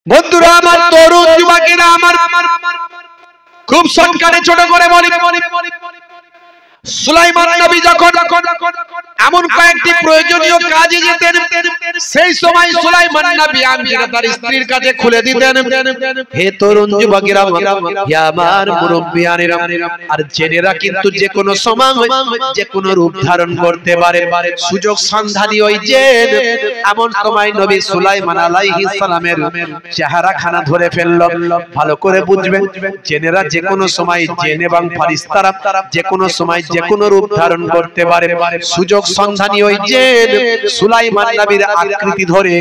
বন্ধুরা আমার, তরুণ যুবকেরা আমার, খুব শর্টকাটে ছোট করে বলি, সুলাইমান নবী যখন এমন কয়েকটি প্রয়োজনীয় কাজে যেতেন, সেই সময় সুলাইমান নবী আংটিটা তার স্ত্রীর কাছে খুলে দিতেন। হে তরুণ যুবকেরা, হে আমার মুরব্বিয়ানেরা, আর জেনেরা কিন্তু যে কোনো সময় যে কোনো রূপ ধারণ করতে পারে, সুযোগ সন্ধানী ওই জেন এমন সময় নবী সুলাইমান আলাইহিস সালামের চেহারা খানা ধরে ফেলল। ভালো করে বুঝবেন, জেনেরা যে কোনো সময়, জেন এবং ফেরেশতারা যে কোনো সময় যে কোনো রূপ ধারণ করতে পারে। সুযোগ সন্ধানী ওই যে সুলাইমান নবীর আকৃতি ধরে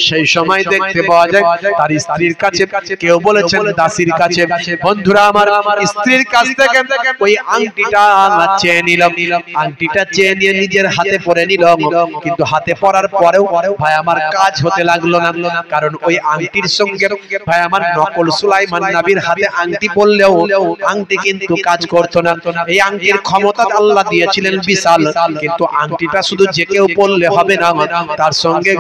সেই সময় দেখতে পাওয়া যায় তার স্ত্রীর কাছে, কেউ বলেছেন দাসীর কাছে। বন্ধুরা আমার, স্ত্রীর কাছ থেকে ওই আংটিটা চেয়ে নিল, আংটিটা চেয়ে নিয়ে নিজের হাতে পরে নিল। কিন্তু হাতে পরার পরেও ভাই আমার কাজ হতে লাগলো না, কারণ ওই আংটির সঙ্গে ভাই আমার নকল সুলাইমান নবীর হাতে আংটি পরলেও আংটি কিন্তু কাজ করতো না। এই আংটির ক্ষমতা আল্লাহ দিয়েছিলেন বিশাল, কিন্তু আংটিটা শুধু যে কেউ পরলে হবে না, তার সঙ্গে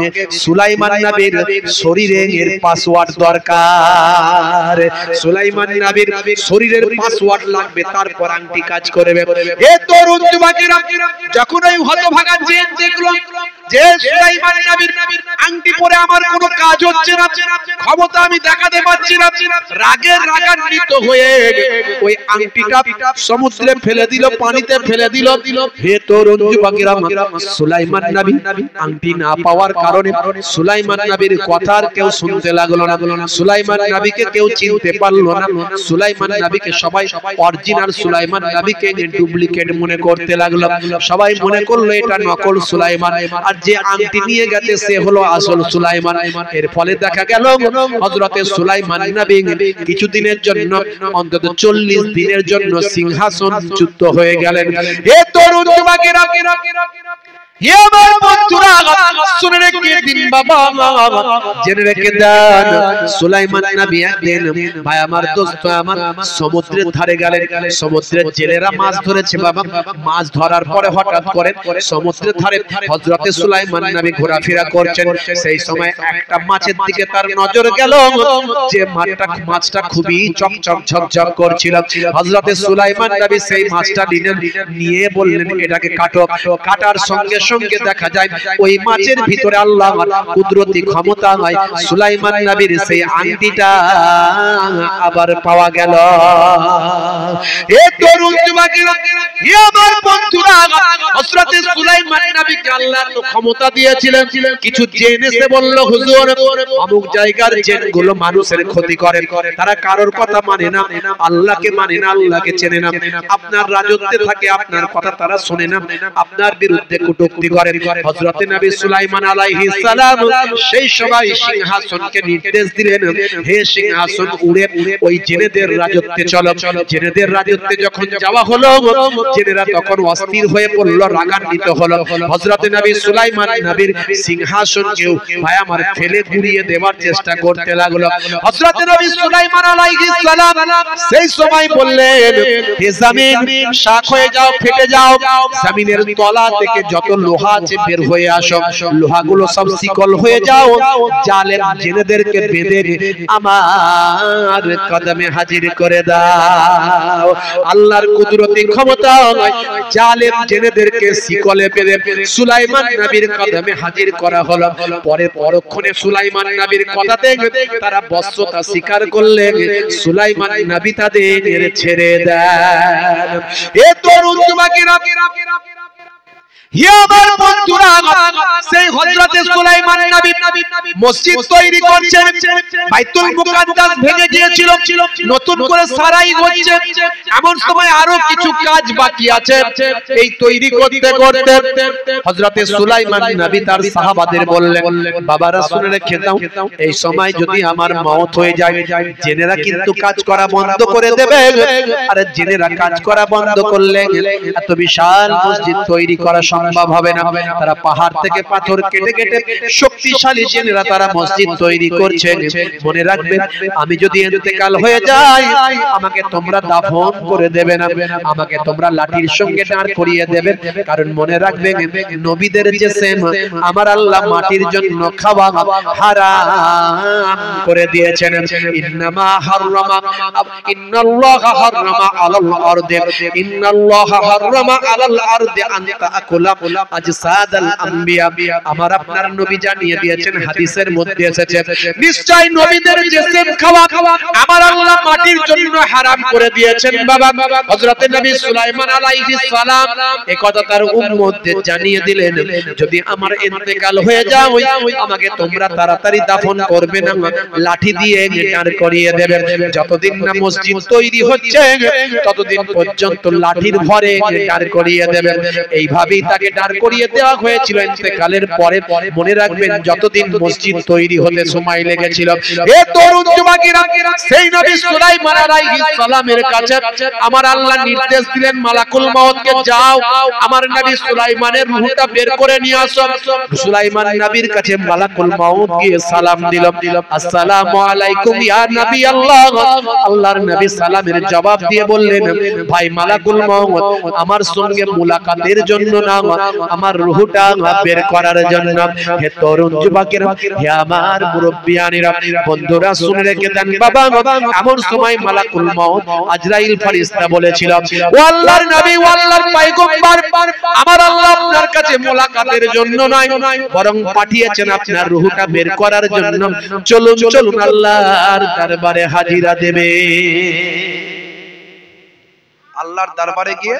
সুলাইমান নবীর শরীরের পাসওয়ার্ড দরকার। সুলাইমান নবীর শরীরের পাসওয়ার্ড লাগবে, তারপর আংটি কাজ করবে। এ তরুণ যুবকেরা, যখন ওই হতভাগা জেন দেখলো যে সুলাইমান নবীর আংটি পরে আমার কোনো কাজ হচ্ছে না, ক্ষমতা আমি দেখাতে পারছি না, রাগে রাগান্বিত হয়ে ওই আংটিটা সমুদ্রে ফেলে দিল, পানিতে ফেলে দিল। হে তরুণ যুবকেরা, সুলাইমান নবী আংটি না পাওয়ার কারণে সুলাইমান নবীর কথা আর কেউ শুনতে লাগলো না, সুলাইমান নবীকে কেউ চিনতে পারলো না। সুলাইমান নবীকে সবাই অরিজিনাল সুলাইমান নবীকে ডুপ্লিকেট মনে করতে লাগলো। সবাই মনে করলো এটা নকল সুলাইমান, আর যে আংটি নিয়ে গেছে সে হলো আসল সুলাইমান। এর ফলে দেখা গেল হযরতে সুলাইমান নবী কিছুদিনের জন্য, অন্তত 40 দিনের জন্য সিংহাসনচ্যুত হয়ে গেলেন। এ তরুণ যুবকেরা, হে আমার বন্ধুরা, শুনে রেখে দিন বাবা, জেনে রেখে দেন, সুলাইমান নবী একদিন ভাই আমার দোস্ত আমার সমুদ্রের ধারে গেলেন। সমুদ্রের জেলেরা মাছ ধরেছে বাবা, মাছ ধরার পরে হঠাৎ করে সমুদ্রের ধারে হযরতে সুলাইমান নবী ঘোরাফেরা করছেন। সেই সময় একটা মাছের দিকে তার নজর গেল, যে মাছটা খুবই চকচক ঝকঝক করছিল। হযরতে সুলাইমান নবী সেই মাছটা নিয়ে বললেন এটাকে কাটো। কাটার সঙ্গে সঙ্গে দেখা যায় ওই মাছের ভিতরে আল্লাহর কুদরতি ক্ষমতা হয়, সুলাইমান নবীর সেই আংটিটা আবার পাওয়া গেল। এ তরুণ যুবকেরা, হে আমার বন্ধুরা, হযরতে সুলাইমান নবীকে আল্লাহ তো ক্ষমতা দিয়েছিলেন। কিছু জেন এসে বলল, হুজুর অমুক জায়গার জেনগুলো মানুষের ক্ষতি করে, তারা কারোর কথা মানে না, আল্লাহকে মানে না, আল্লাহকে চেনে না, আপনার রাজত্বে থাকে, আপনার কথা তারা শোনে না, আপনার বিরুদ্ধে কটূক্তি করে। হযরতে নবী সুলাইমান আলাইহিস সালাম সেই সময় সিংহাসনকে নির্দেশ দিলেন, হে সিংহাসন উড়ে ওই জেনেদের রাজত্বে চলো। জেনেদের রাজত্বে যখন যাওয়া হলো, জেনেরা তখন অস্থির হয়ে পড়ল, রাগান্বিত হলো। হযরতে নবী সুলাইমান নবীর সিংহাসনকে ভাই আমার ফেলে গুড়িয়ে দেওয়ার চেষ্টা করতে লাগলো। হযরতে নবী সুলাইমান আলাইহিস সালাম সেই সময় বললেন, হে জমিন শাক হয়ে যাও, ফেটে যাও, জমিনের তলা থেকে যত লোহা আছে বের হয়ে আসো, লোহাগুলো সব শিকল হয়ে যাও, জালেম জেনেদেরকে বেঁধে আমার কদমে হাজির করে দাও। আল্লাহর কুদরতি ক্ষমতা জালেম জেনেদেরকে শিকলে বেঁধে সুলাইমান নবীর কদমে হাজির করা হলো। পরে পরক্ষণে সুলাইমান নবীর কথাতে তারা বশ্যতা স্বীকার করলেন, সুলাইমান নবী তাদের ছেড়ে দেন। এ তরুণ যুবকেরা, হে আমার বন্ধুরা, সেই হযরতে সুলাইমান নবী মসজিদ তৈরি করছেন, বাইতুল মুকাদ্দাস ভেঙে গিয়েছিল, নতুন করে সারাই হচ্ছে। এমন সময় আরো কিছু কাজ বাকি আছে, এই তৈরি করতে করতে হযরতে সুলাইমান নবী তার সাহাবাদের বললেন, বাবারা শুনে রেখে দাও, এই সময় যদি আমার মওত হয়ে যায়, জেনেরা কিন্তু কাজ করা বন্ধ করে দেবে। আর জেনেরা কাজ করা বন্ধ করলে এত বিশাল মসজিদ তৈরি করা সম্ভব হবে না। তারা পাহাড় থেকে পাথর কেটে কেটে শক্তিশালী জেনেরা তারা মসজিদ তৈরি করছেন। মনে রাখবেন, আমি যদি ইন্তেকাল হয়ে যাই আমাকে তোমরা দাফন করে দেবে না, আমাকে তোমরা লাঠির সঙ্গে দাঁড় করিয়ে দেবে। কারণ মনে রাখবেন, নবীদের জিসম আমার আল্লাহ মাটির জন্য খাওয়া হারাম করে দিয়েছেন। ইন্নামা হারামা ইন্নাল্লাহা হারামা আলাল আরদি ইন্নাল্লাহা হারামা আলাল আরদি আন তাআকুলা আজসাদাল আম্বিয়া। আমার আপনার নবী জানিয়ে দিয়েছেন, হাদিসের মধ্যে এসেছে, নিশ্চয় নবীদের জিসম খাওয়া আমার আল্লাহ মাটির জন্য হারাম করে দিয়েছেন। বাবা হযরত নবী সুলাইমান আলাইহিস সালাম এই কথা তার উম্মতদের জানিয়ে দিলেন, যদি আমার ইন্তেকাল হয়ে যায় আমাকে তোমরা তাড়াতাড়ি দাফন করবে না, লাঠি দিয়ে দাঁড় করিয়ে দেবে। যতদিন না মসজিদ তৈরি হচ্ছে ততদিন পর্যন্ত লাঠির ভরে দাঁড় করিয়ে দেবে। এইভাবেই তাকে দাঁড় করিয়ে দেওয়া হয়েছিল ইন্তেকালের পরে। মনে রাখবেন, যতদিন মসজিদ তৈরি হতে সময় লেগেছিল, এ তরুণ যুবকেরা সেই নবী সুলাইমান আলাইহিস সালামের কাছে আমার আল্লাহ নির্দেশ দিলেন, মালাকুল মউতকে যাও আমার নবী সুলাইমানের রূহটা বের করে নিয়ে আসো। সুলাইমান নবীর কাছে মালাকুল মউত গিয়ে সালাম দিল, আসসালামু আলাইকুম ইয়া নবী আল্লাহ। আল্লাহর নবী সালামের জবাব দিয়ে বললেন, ভাই মালাকুল মউত আমার সঙ্গে মুলাকাতের জন্য না, আমার রূহটা বের করার জন্য। হে তরুণ যুবকেরা, হে আমার মুরব্বিয়ানেরা, বন্ধুরা শুনে রেখে দেন বাবা, এমন সময় মালাকুল মউত আজরাইল ফেরেশতা বলেছিল, ও আল্লাহর নবী, ও আল্লাহর পয়গম্বর, আমার আল্লাহ আপনার কাছে মুলাকাতের জন্য নয়, বরং পাঠিয়েছেন আপনার রূহটা বের করার জন্য। চলুন চলুন আল্লাহর দরবারে হাজিরা দেবে। আল্লাহর দরবারে গিয়ে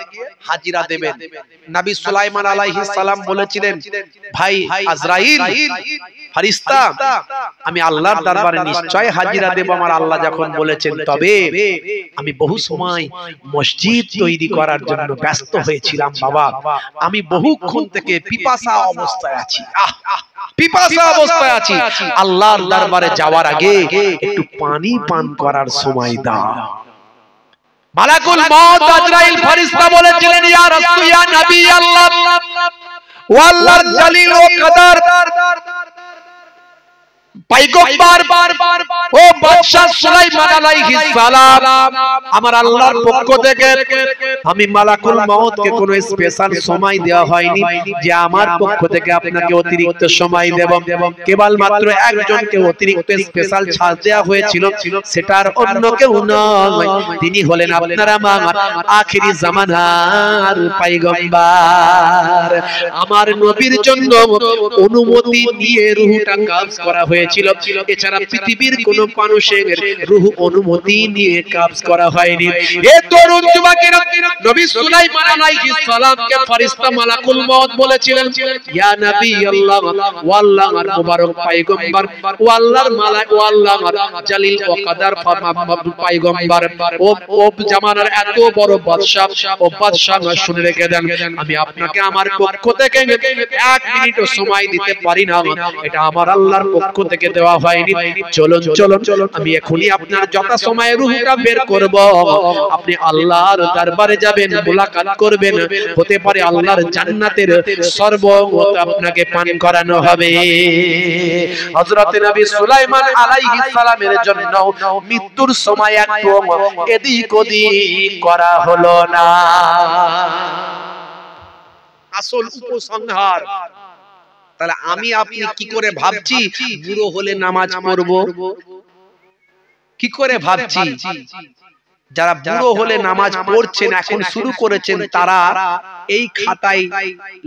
হাজিরা দেবেন। নবী সুলাইমান আলাইহিস সালাম বলেছিলেন, ভাই আজরাইল ফেরেশতা, আমি আল্লাহর দরবারে নিশ্চয় হাজিরা দেব আমার আল্লাহ যখন বলেছেন। তবে আমি বহু সময় মসজিদ তৈরি করার জন্য ব্যস্ত হয়েছিলাম বাবা, আমি বহুক্ষণ থেকে পিপাসা অবস্থায় আছি, পিপাসা অবস্থায় আছি। আল্লাহর দরবারে যাওয়ার আগে একটু পানি পান করার সময় দাও। মালাকুল মউত আজরাইল ফেরেশতা বলেছিলেন, ইয়া রাসূল, ইয়া নবী আল্লাহ, ও আল্লাহর জলিল ও কদর পয়গম্বর, ও বাদশা সুলাইমান আলাইহিস সালাম, আমার আল্লাহর পক্ষ থেকে আমি মালাকুল মউতকে কোনো স্পেশাল সময় দেওয়া হয়নি যে আমার পক্ষ থেকে আপনাকে অতিরিক্ত সময় দেব। কেবলমাত্র একজনকে অতিরিক্ত স্পেশাল ছাড় দেওয়া হয়েছিল, সেটার অন্য কেউ নয়, তিনি হলেন আপনার আমার আখিরি জামানার পয়গম্বর। আমার নবীর জন্য অনুমতি নিয়ে রূহটা কবজ করা হয়েছিল, এছাড়া পৃথিবীর কোন মানুষের রূহ অনুমতি নিয়ে কবজ করা হয়নি। এ তরুণ যুবকেরা, নবী সুলাইমান আলাইহিস সালামকে ফেরেশতা মালাকুল মউত বলেছিলেন, ইয়া নবী আল্লাহ, ও আল্লাহর মুবারক পয়গম্বর, ও আল্লাহর মালাক, ও আল্লাহর জলিল ও কদর পয়গম্বর, ও জামানার এত বড় বাদশা, ও বাদশা শুনে রেখে দেন, আমি আপনাকে আমার পক্ষ থেকে 1 মিনিটও সময় দিতে পারি না, এটা আমার আল্লাহর পক্ষ থেকে দেওয়া হয়নি। চলুন চলুন, আমি এখনই আপনার যথা সময়ে রূহটা বের করব, আপনি আল্লাহর দরবারে যাবেন, মুলাকাত করবেন, হতে পারে আল্লাহর জান্নাতের শরবত আপনাকে পান করানো হবে। হযরত নবী সুলাইমান আলাইহিস সালামের জন্য মৃত্যুর সময় একটু এদিক ওদিক করা হলো না। আসল উপসংহার, তাহলে আমি আপনি কি করে ভাবছি বুড়ো হলে নামাজ পড়ব? কি করে ভাবছি? যারা বুড়ো হলে নামাজ পড়ছেন, এখন শুরু করেছেন, তারা এই খাতায়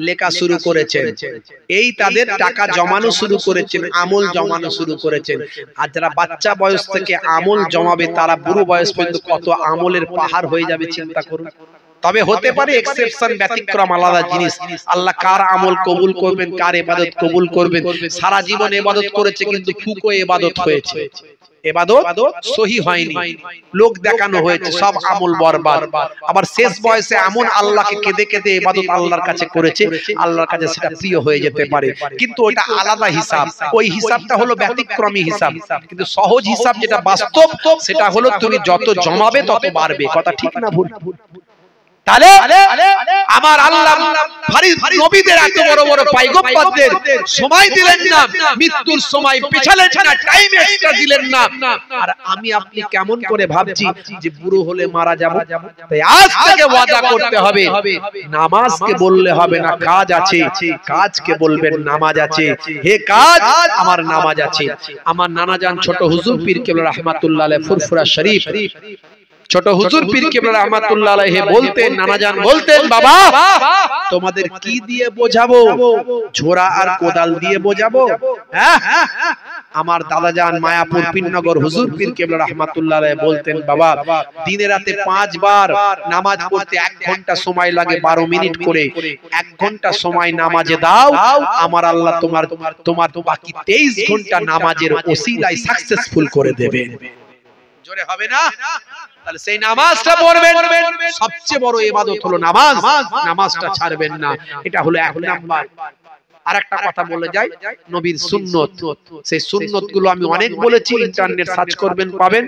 লেখা শুরু করেছেন, এই তাদের টাকা জমানো শুরু করেছেন, আমল জমানো শুরু করেছেন। আর যারা বাচ্চা বয়স থেকে আমল জমাবে, তারা বুড়ো বয়স পর্যন্ত কত আমলের পাহাড় হয়ে যাবে চিন্তা করুন। তবে হতে পারে এক্সেপশন, ব্যতিক্রম, আলাদা জিনিস। আল্লাহ কার আমল কবুল করবেন, কার ইবাদত কবুল করবেন। সারা জীবন ইবাদত করেছে কিন্তু ফুকো ইবাদত হয়েছে, ইবাদত সহি হয়নি, লোক দেখানো হয়েছে, সব আমল বরবাদ। আবার শেষ বয়সে এমন আল্লাহকে কেঁদে কেঁদে ইবাদত আল্লাহর কাছে করেছে, আল্লাহর কাছে সেটা প্রিয় হয়ে যেতে পারে, কিন্তু ওটা আলাদা হিসাব। ওই হিসাবটা হলো ব্যতিক্রমী হিসাব, কিন্তু সহজ হিসাব যেটা বাস্তব, সেটা হলো তুমি যত জমাবে তত বাড়বে। কথা ঠিক না ভুল? তাহলে আমার আল্লাহ নবীদের এত বড় বড় পয়গম্বরদের সময় দিলেন না, মৃত্যুর সময় পেছালেন না, টাইম এক্সট্রা দিলেন না। আর আমি আপনি কেমন করে ভাবছি যে বুড়ো হলে মারা যাব। তাই আজ থেকে ওয়াদা করতে হবে, নামাজকে বললে হবে না, কাজ আছে, কাজকে বলবেন নামাজ আছে। হে কাজ, আমার নামাজ আছে। আমার নানা জান ছোট হুজুর পীর কেবলা রাহমাতুল্লাহ আলাইহি ফুরফুরা শরীফ, ছোট হুজুর পীর কেবলা রাহমাতুল্লাহ আলাইহি বলতেন, নানা জান বলতেন, বাবা তোমাদের কি দিয়ে বোঝাবো, ঝোড়া আর কোদাল দিয়ে বোঝাবো? হ্যাঁ, আমার দাদা জান মায়াপুর পীরনগর হুজুর পীর কেবলা রাহমাতুল্লাহ আলাইহি বলতেন, বাবা দিনে রাতে 5 বার নামাজ পড়তে 1 ঘন্টা সময় লাগে, 12 মিনিট করে। 1 ঘন্টা সময় নামাজে দাও, আমার আল্লাহ তোমার বাকি 23 ঘন্টা নামাজের ওসিলায় সাকসেসফুল করে দেবে। জোরে হবে না? তাহলে সেই নামাজটা পড়বেন। সবচেয়ে বড় ইবাদত হলো নামাজ, নামাজটা ছাড়বেন না। এটা হলো 1 নাম্বার। আরেকটা কথা বলে যাই, নবীর সুন্নত। সেই সুন্নত গুলো আমি অনেক বলেছি, ইন্টারনেট সার্চ করবেন পাবেন।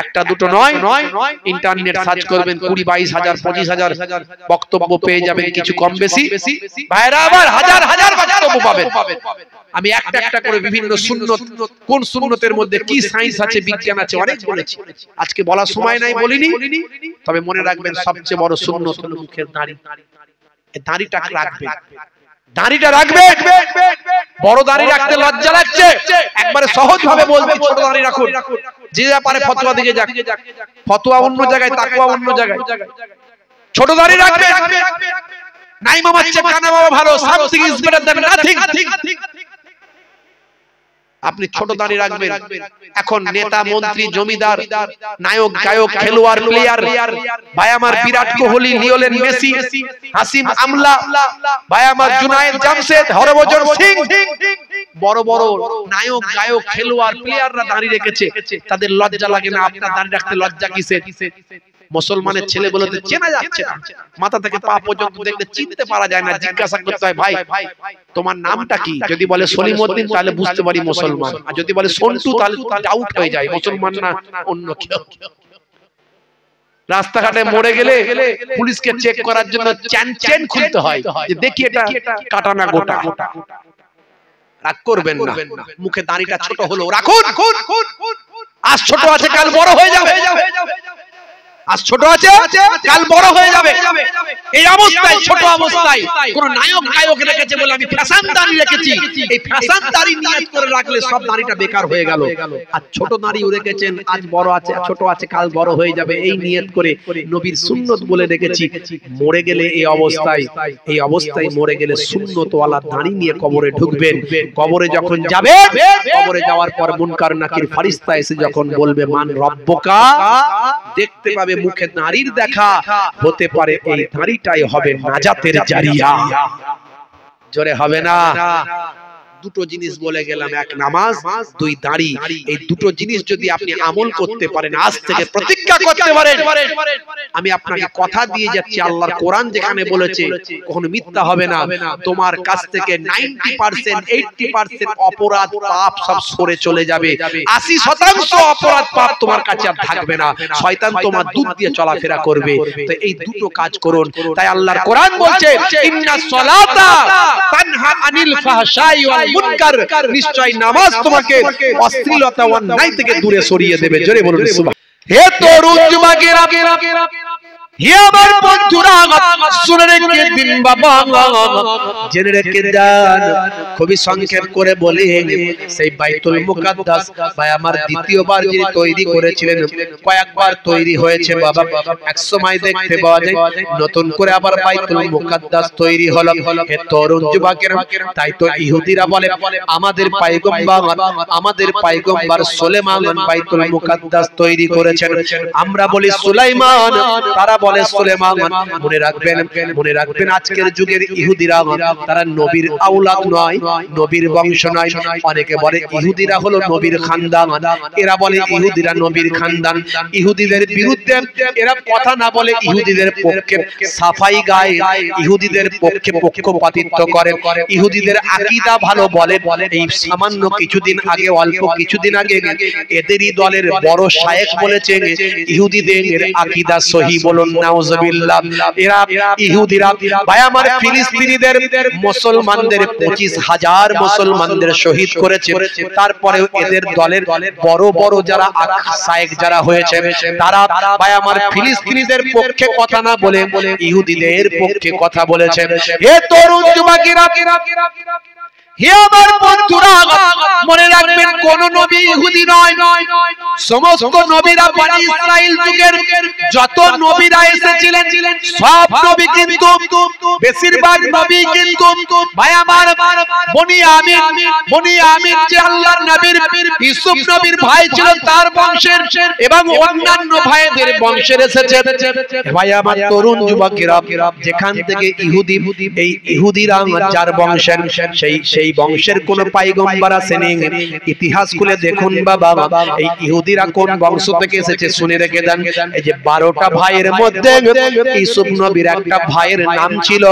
একটা দুটো নয়, ইন্টারনেট সার্চ করবেন 20-22 হাজার 25 হাজার বক্তব্য পেয়ে যাবেন, কিছু কম বেশি। ভাইরা আবার হাজার হাজার বক্তব্য পাবেন। আমি একটা একটা করে বিভিন্ন সুন্নত, কোন সুন্নতের মধ্যে কি সায়েন্স আছে, বিজ্ঞান আছে, অনেক বলেছি। আজকে বলার সময় নাই, বলিনি। তবে মনে রাখবেন সবচেয়ে বড় সুন্নত হলো মুখের দাড়ি। এই দাড়িটা রাখবেন, দাড়িটা রাখবে। বড় দাড়ি রাখতে লজ্জা লাগছে, একবারে সহজ ভাবে বলছি, ছোট দাড়ি রাখুন। যে যা পারে ফতোয়া দিকে যাক, ফতোয়া অন্য জায়গায়, তাকওয়া অন্য জায়গায়। ছোট দাড়ি রাখবে। নাই মামার চেয়ে কানা মামা ভালো, something is better than nothing. আপনি ছোট দাড়ি রাখবেন। এখন নেতা, মন্ত্রী, জমিদার, নায়ক, গায়ক, খেলোয়াড়, প্লেয়ার, ভাই আমার বিরাট কোহলি, লিওনেল মেসি, হাসিম আমলা, ভাই আমার জুনায়েদ জামশেদ, হরভজন সিং, বড় বড় নায়ক, গায়ক, খেলোয়াড়, প্লেয়াররা দাড়ি রেখেছে। তাদের লজ্জা লাগে না? আপনার দাড়ি রাখতে লজ্জা কিসের? মুসলমানের ছেলে বলতে চেনা যাচ্ছে না, মাথা থেকে পা পর্যন্ত দেখলে চিনতে পারা যায় না। জিজ্ঞাসা করতে হয়, ভাই তোমার নামটা কি? যদি বলে সলিমউদ্দিন, তাহলে বুঝতে পারি মুসলমান। আর যদি বলে সন্টু, তাহলে ডাউট হয়ে যায় মুসলমান না অন্য কেউ। রাস্তাঘাটে মরে গেলে পুলিশকে চেক করার জন্য চেন খুলতে হয়, যে দেখি এটা কাটা না গোটা। রাগ করবেন না, মুখে দাড়িটা ছোট হলো রাখুন। আজ ছোট আছে, কাল বড় হয়ে যাবে। আজ ছোট আছে, কাল বড় হয়ে যাবে। এই অবস্থায়, ছোট অবস্থায় কোন নায়ক গায়ক রেখেছে বলে আমি ফ্যাশন দাড়ি রেখেছি, এই ফ্যাশন দাড়ি নিয়ত করে রাখলে সব দাড়িটা বেকার হয়ে গেল। আর ছোট দাড়িও রেখেছেন, আজ বড় আছে, ছোট আছে, কাল বড় হয়ে যাবে, এই নিয়ত করে নবীর সুন্নত বলে রেখেছি। মরে গেলে এই অবস্থায় মরে গেলে সুন্নতওয়ালা দাড়ি নিয়ে কবরে ঢুকবেন। কবরে যখন যাবে, কবরে যাওয়ার পর মুনকার নাকির ফেরেশতা এসে যখন বলবে মান রব্বুকা, দেখতে পাবে মুখে দাড়ির দেখা, হতে পারে এই দাড়িটাই হবে নাজাতের জারিয়া। জোরে হবে না? দুটো জিনিস বলে গেলাম, 1 নামাজ, 2 দাড়ি। এই দুটো জিনিস যদি আপনি আমল করতে পারেন, আজ থেকে প্রতিজ্ঞা করতে পারেন, আমি আপনাকে কথা দিয়ে যাচ্ছি, আল্লাহর কোরআন যেখানে বলেছে কখনো মিথ্যা হবে না, তোমার কাছ থেকে 90% 80% অপরাধ পাপ সব সরে চলে যাবে। 80% অপরাধ পাপ তোমার কাছে আর থাকবে না। শয়তান তোমার দুধ দিয়ে চলাফেরা করবে। তো এই দুটো কাজ করুন। তাই আল্লাহর কোরআন বলছে, ইন্নাস সালাতা তানহা আনিল ফাহশাই ওয়াল মুনকার, নিশ্চয় নামাজ তোমাকে অশ্লীলতা ও অন্যায় থেকে দূরে সরিয়ে দেবে। জোরে বলুন সুবহান। হে তরুণ যুবকেরা, হে আমার বন্ধুরা, শুনে রেখে দিন বাবা, জেনে রেখে যান। খুবই সংক্ষেপ করে বলি, সেই বাইতুল মুকাদ্দাস ভাই আমার দ্বিতীয়বার যিনি তৈরি করেছিলেন, কয়েকবার তৈরি হয়েছে বাবা। এক সময় দেখতে পাওয়া যায় নতুন করে আবার বাইতুল মুকাদ্দাস তৈরি হলো। হে তরুণ যুবকেরা, তাই তো ইহুদিরা বলে আমাদের পয়গম্বর সুলাইমান বাইতুল মুকাদ্দাস তৈরি করেছেন। আমরা বলি সুলাইমান, তারা বলে সুলেমান। মনে রাখবেন আজকের যুগের ইহুদিরা তারা নবীর আওলাদ নয়, নবীর বংশ নয়। অনেকে বলে ইহুদিরা হলো নবীর খানদান, এরা বলে ইহুদিরা নবীর খানদান। ইহুদিদের বিরুদ্ধে এরা কথা না বলে ইহুদিদের পক্ষে সাফাই গায়, ইহুদিদের পক্ষে পক্ষপাতিত্ব করে, ইহুদিদের আকীদা ভালো বলে। এই সামান্য কিছুদিন আগে, অল্প কিছুদিন আগে এদেরই দলের বড় শায়েখ বলেছেন ইহুদিদের আকীদা সহি। বলুন নাউজুবিল্লাহ। এরা ইহুদিরা ভাই আমার ফিলিস্তিনিদের মুসলমানদের 25,000 মুসলমানদের শহীদ করেছে। তারপরে এদের দলের বড় বড় যারা শায়েখ যারা হয়েছে তারা ভাই আমার ফিলিস্তিনিদের পক্ষে কথা না বলে ইহুদিদের পক্ষে কথা বলেছে। এ তরুণ যুবকেরা, হে আমার বন্ধুরা, মনে রাখবেন কোন নবী ইহুদি নয়। সমস্ত নবীরা বনি ইসরাইল যুগের যত নবীরা এসেছিলেন সব নবী কিন্তু বেশিরভাগ নবী কিন্তু ভাই আমার বনি আমিন যে আল্লাহর নবীর ইউসুফ নবীর ভাই ছিল তার বংশের এবং অন্যান্য ভাইদের বংশের এসেছে। ভাই আমার তরুণ যুবকেরা, যেখান থেকে এই ইহুদিরা যার বংশের সেই বংশের কোন পয়গম্বর আসেনি। ইতিহাস খুলে দেখুন বাবা, এই ইহুদিরা কোন বংশ থেকে এসেছে শুনে রেখে দেন। এই যে 12টা ভাইয়ের মধ্যে ইউসুফ নবীর একটা ভাইয়ের নাম ছিল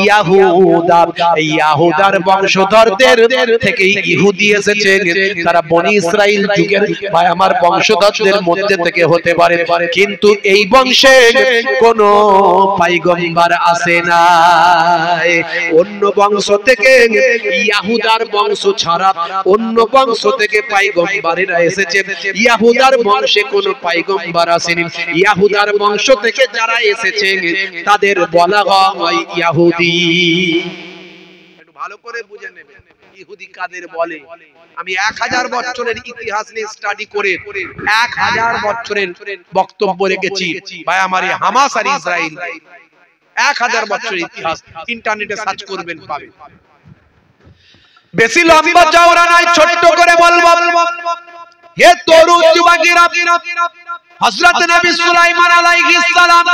ইয়াহুদা। এই ইয়াহুদার বংশধরদের থেকে ইহুদি এসেছে। তারা বনি ইসরাইল যুগের ভাই আমার বংশধরদের মধ্যে থেকে হতে পারে, কিন্তু এই বংশে কোন পয়গম্বর আসে না। অন্য বংশ থেকে ইয়াহুদার বংশ ছাড়া অন্য বংশ থেকে পয়গম্বরেরা এসেছে। ইয়াহুদার বংশে কোনো পয়গম্বর আসেনি। ইয়াহুদার বংশ থেকে যারা এসেছে তাদের বলা হয় ইহুদি। একটু ভালো করে বুঝে নেবেন ইহুদি কাদের বলে। আমি 1000 বছরের ইতিহাস নিয়ে স্টাডি করে 1000 বছরের বক্তব্য রেখেছি ভাই আমার হামাস আর ইসরাইল। 1000 বছরের ইতিহাস ইন্টারনেটে সার্চ করবেন পাবেন। বেশি লম্বা চওড়া নয়, ছোট্ট করে বলবো। হে তরুণ যুবকেরা, হযরত নবী সুলাইমান আলাইহিস সালাম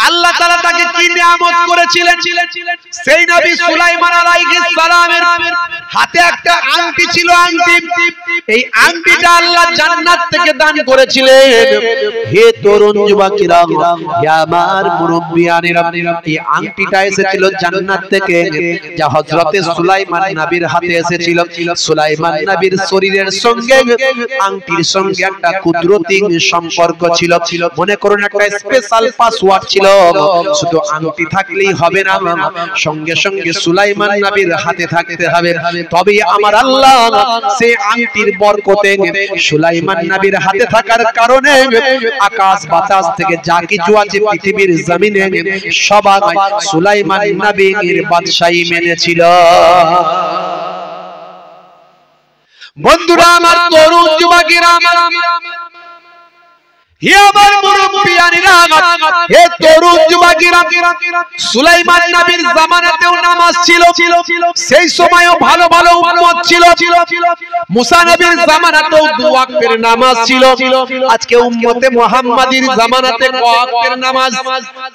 আল্লাহ তাআলা তাকে কি নিয়ামত করেছিলেন? সেই নবী সুলাইমান আলাইহিস সালামের হাতে একটা আংটি ছিল। এই আংটিটা আল্লাহ জান্নাত থেকে দান করেছিলেন। হে তরুণ যুবকেরা, হে আমার মুরব্বিয়ানেরা, এই আংটিটা এসেছিল জান্নাত থেকে, যা হযরতে সুলাইমান নবীর হাতে এসেছিল। সুলাইমান নবীর শরীরের সঙ্গে আংটির সঙ্গে একটা কুদরতি সম্পর্ক ছিল। মনে করুন একটা স্পেশাল পাসওয়ার্ড ছিল। শুধু আংটি থাকলেই হবে না, সঙ্গে সঙ্গে সুলাইমান নবীর হাতে থাকতে হবে। তবে আমার আল্লাহ সেই আংটির বরকতে সুলাইমান নবীর হাতে থাকার কারণে আকাশ বাতাস থেকে যা কিছু আছে পৃথিবীর জমিনে সবাই সুলাইমান নবীর বাদশাহী মেনেছিল। বন্ধুরা আমার, তরুণ যুবকেরা, হে আমার মুরব্বিয়ানেরা, হে তরুণ যুবকেরা, সুলাইমান নবীর জামানাতেও নামাজ ছিল। সেই সময়ও ভালো ভালো উম্মত ছিল। মুসা নবীর জামানাতেও 2 ওয়াক্তের নামাজ ছিল। আজকে উম্মতে মুহাম্মাদির জামানাতে ক ওয়াক্তের নামাজ?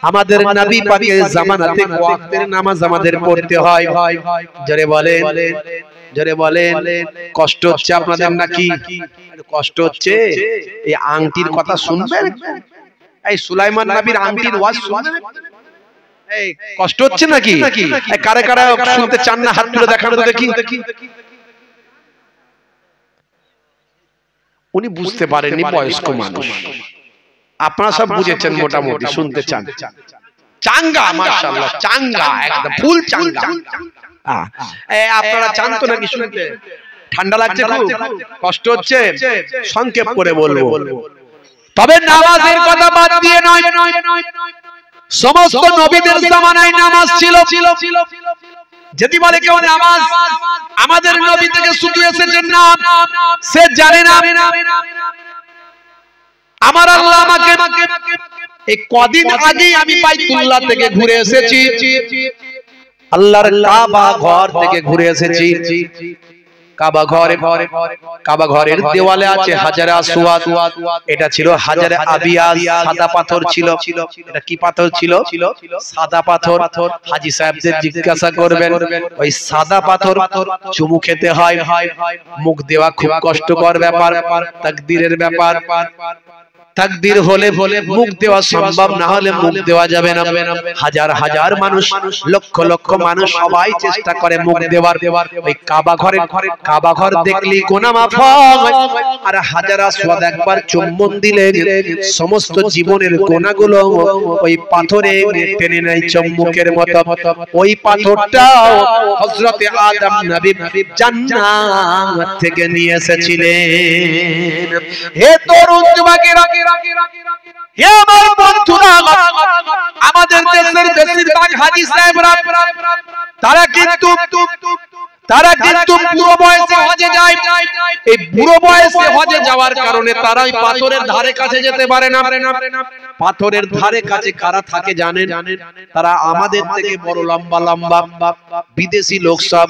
আমাদের নবী পাকের জামানাতে ক ওয়াক্তের নামাজ আমাদের পড়তে হয়? জোরে বলেন, জোরে বলেন। কষ্ট হচ্ছে আপনাদের নাকি? কষ্ট হচ্ছে? এই আংটির কথা শুনবেন? এই সুলাইমান নবীর আংটির ওয়াজ শুনবেন? এই কষ্ট হচ্ছে নাকি? কারে কারে শুনতে চান না হাত তুলে দেখানো দেখি। উনি বুঝতে পারেননি, বয়স্ক মানুষ। আপনারা সব বুঝেছেন মোটামুটি, শুনতে চান। চাঙ্গা, মাশাআল্লাহ, চাঙ্গা, একদম ফুল চাঙ্গা। আপনারা চান তো নাকি শুনতে? ঠান্ডা লাগছে, খুব কষ্ট হচ্ছে? সংক্ষেপ করে বলবো। তবে নামাজের কথা বাদ দিয়ে নয়, সমস্ত নবীদের জামানায় নামাজ ছিল। যদি বলে কেউ নামাজ আমাদের নবী থেকে শুধু এসেছে না, সে জানে না। আমার আল্লাহ আমাকে এই কদিন আগে আমি বাইতুল্লাহ থেকে ঘুরে এসেছি, আল্লাহর কাবা ঘর থেকে ঘুরে এসেছি। কাবা ঘরের দেওয়ালে আছে হাজারে আসওয়াদ। এটা ছিল হাজারে আবিয়াজ, সাদা পাথর ছিল। এটা কি পাথর ছিল? সাদা পাথর। হাজী সাহেবদের জিজ্ঞাসা করবেন, ওই সাদা পাথর চুমু খেতে হয়, মুখ দেওয়া খুব কষ্টকর ব্যাপার, তাকদীরের ব্যাপার। তাকদীর হলে মুখ দেওয়া সম্ভব, না হলে মুখ দেওয়া যাবে না। হাজার হাজার মানুষ, লক্ষ লক্ষ মানুষ সবাই চেষ্টা করে মুখ দেওয়ার। ওই কাবা ঘর দেখলি গুনাহ মাফ হয়, আর হাজার আসওয়াদ একবার চুম্বন দিলে সমস্ত জীবনের গুনাহগুলো ওই পাথরে টেনে নেয় চুম্বকের মতো। ওই পাথরটাও হযরত আদম নবী জান্নাত থেকে নিয়ে এসেছিলেন। হে তরুণ যুবকেরা, হে আমার বন্ধুরা, আমাদের দেশের বেশিরভাগ হাজী সাহেবরা তারা কিন্তু বুড়ো বয়সে হজে যায়। এই বুড়ো বয়সে হজে যাওয়ার কারণে তারা ওই পাথরের ধারে কাছে যেতে পারে না। পাথরের ধারে কাছে কারা থাকে জানেন? তারা আমাদের থেকে বড় লম্বা লম্বা বিদেশি লোক সব।